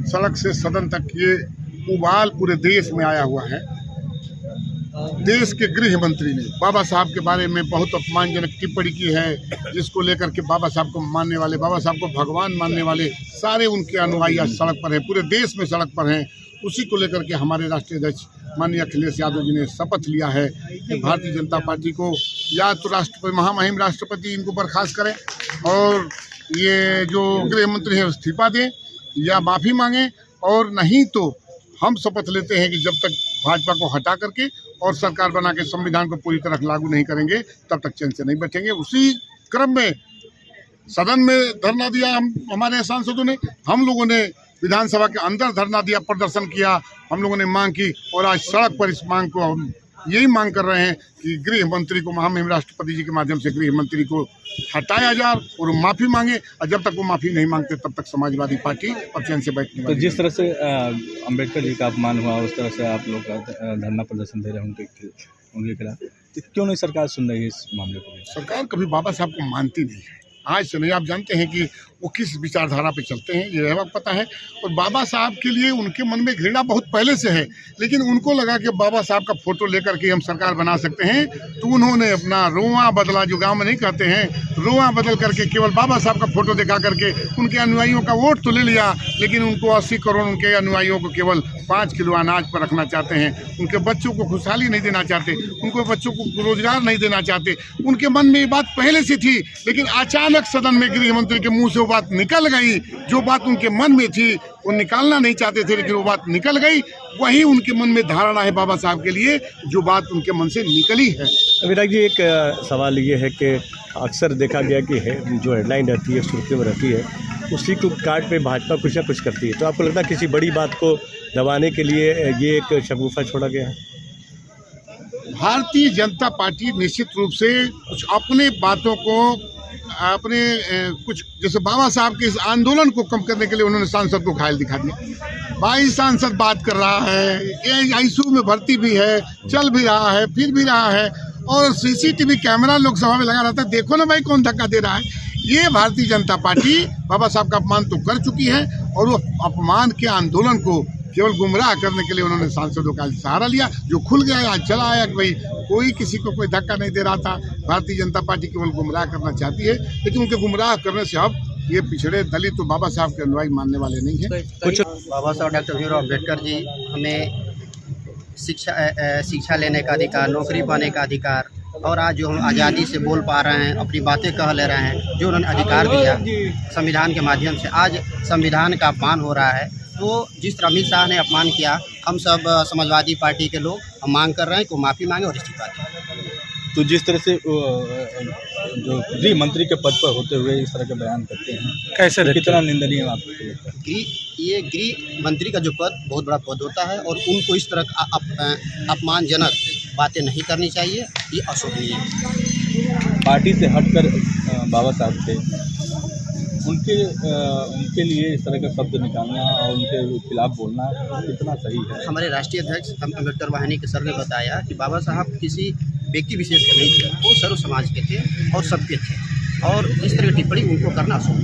सड़क से सदन तक ये उबाल पूरे देश में आया हुआ है। देश के गृह मंत्री ने बाबा साहब के बारे में बहुत अपमानजनक टिप्पणी की है, जिसको लेकर के बाबा साहब को मानने वाले, बाबा साहब को भगवान मानने वाले सारे उनके अनुयायी आज सड़क पर हैं, पूरे देश में सड़क पर हैं। उसी को लेकर के हमारे राष्ट्रीय अध्यक्ष माननीय अखिलेश यादव जी ने शपथ लिया है कि भारतीय जनता पार्टी को या तो राष्ट्रपति, महामहिम राष्ट्रपति इनको बर्खास्त करें और ये जो गृह मंत्री है इस्तीफा दें या माफ़ी मांगें, और नहीं तो हम शपथ लेते हैं कि जब तक भाजपा को हटा करके और सरकार बना के संविधान को पूरी तरह लागू नहीं करेंगे तब तक चैन से नहीं बैठेंगे। उसी क्रम में सदन में धरना दिया हमारे सांसदों ने, हम लोगों ने विधानसभा के अंदर धरना दिया, प्रदर्शन किया, हम लोगों ने मांग की और आज सड़क पर इस मांग को हम यही मांग कर रहे हैं कि गृह मंत्री को, महामहिम राष्ट्रपति जी के माध्यम से गृह मंत्री को हटाया जाए और माफ़ी मांगे, और जब तक वो माफ़ी नहीं मांगते तब तक समाजवादी पार्टी और चैन से बैठने वाली। तो जिस तरह से अम्बेडकर जी का अपमान हुआ उस तरह से आप लोग धरना प्रदर्शन दे रहे हैं उनके खिलाफ, तो क्यों नहीं सरकार सुन रही है इस मामले को? सरकार कभी बाबा साहब को मानती नहीं है, आज से नहीं। आप जानते हैं कि वो किस विचारधारा पे चलते हैं, ये हमें पता है। और बाबा साहब के लिए उनके मन में घृणा बहुत पहले से है, लेकिन उनको लगा कि बाबा साहब का फोटो लेकर के हम सरकार बना सकते हैं, तो उन्होंने अपना रोआ बदला, जो गांव में नहीं कहते हैं, रोआ बदल करके केवल बाबा साहब का फोटो दिखा करके उनके अनुयायियों का वोट तो ले लिया, लेकिन उनको 80 करोड़ उनके अनुयायियों को केवल 5 किलो अनाज पर रखना चाहते हैं। उनके बच्चों को खुशहाली नहीं देना चाहते, उनको बच्चों को रोजगार नहीं देना चाहते। उनके मन में ये बात पहले से थी, लेकिन अचानक सदन में गृह मंत्री के मुंह से वो बात निकल गई। जो बात उनके मन में थी वो निकालना नहीं चाहते थे, लेकिन वो बात निकल गई। वही उनके मन में धारणा है बाबा साहब के लिए, जो बात उनके मन से निकली है। विधायक जी, एक सवाल ये है कि अक्सर देखा गया कि जो हेडलाइन रहती है, सुर्खियों में रहती है, उसी को काट पे भाजपा कुछ ना कुछ करती है। तो आपको लगता है किसी बड़ी बात को दबाने के लिए ये एक शगुफा छोड़ा गया है? भारतीय जनता पार्टी निश्चित रूप से कुछ अपने बातों को, अपने कुछ, जैसे बाबा साहब के इस आंदोलन को कम करने के लिए उन्होंने सांसद को घायल दिखा दिया। 22 सांसद बात कर रहा है, आईसीयू में भर्ती भी है, चल भी रहा है, फिर भी रहा है, और सीसीटीवी कैमरा लोकसभा में लगा रहता है। देखो ना भाई कौन धक्का दे रहा है। ये भारतीय जनता पार्टी बाबा साहब का अपमान तो कर चुकी है, और वो अपमान के आंदोलन को केवल गुमराह करने के लिए उन्होंने सांसदों का सहारा लिया, जो खुल गया, आज चला आया कि भाई कोई किसी को कोई धक्का नहीं दे रहा था। भारतीय जनता पार्टी केवल गुमराह करना चाहती है, लेकिन उनके गुमराह करने से अब ये पिछड़े दलित तो बाबा साहब के अनुयायी मानने वाले नहीं है। कुछ बाबा साहब डॉक्टर भीमराव अम्बेडकर जी हमें शिक्षा लेने का अधिकार, नौकरी पाने का अधिकार, और आज जो हम आज़ादी से बोल पा रहे हैं, अपनी बातें कह ले रहे हैं, जो उन्होंने अधिकार दिया संविधान के माध्यम से, आज संविधान का अपमान हो रहा है। तो जिस तरह अमित शाह ने अपमान किया, हम सब समाजवादी पार्टी के लोग हम मांग कर रहे हैं कि माफ़ी मांगे और इस्तीफा दें। तो जिस तरह से जो गृह मंत्री के पद पर होते हुए इस तरह के बयान करते हैं, कैसे कितना निंदनीय है आपको लगता है? ये गृह मंत्री का जो पद बहुत बड़ा पद होता है, और उनको इस तरह का अपमानजनक बातें नहीं करनी चाहिए, ये अशोभनीय है। पार्टी से हटकर बाबा साहब थे, उनके लिए इस तरह का शब्द निकालना और उनके खिलाफ बोलना कितना सही है? हमारे राष्ट्रीय अध्यक्ष अम्बेडकर वाहिनी के सर ने बताया कि बाबा साहब किसी व्यक्ति विशेष के नहीं थे, वो सर्व समाज के थे और सबके थे, और इस तरह की टिप्पणी उनको करना अशोभनीय है।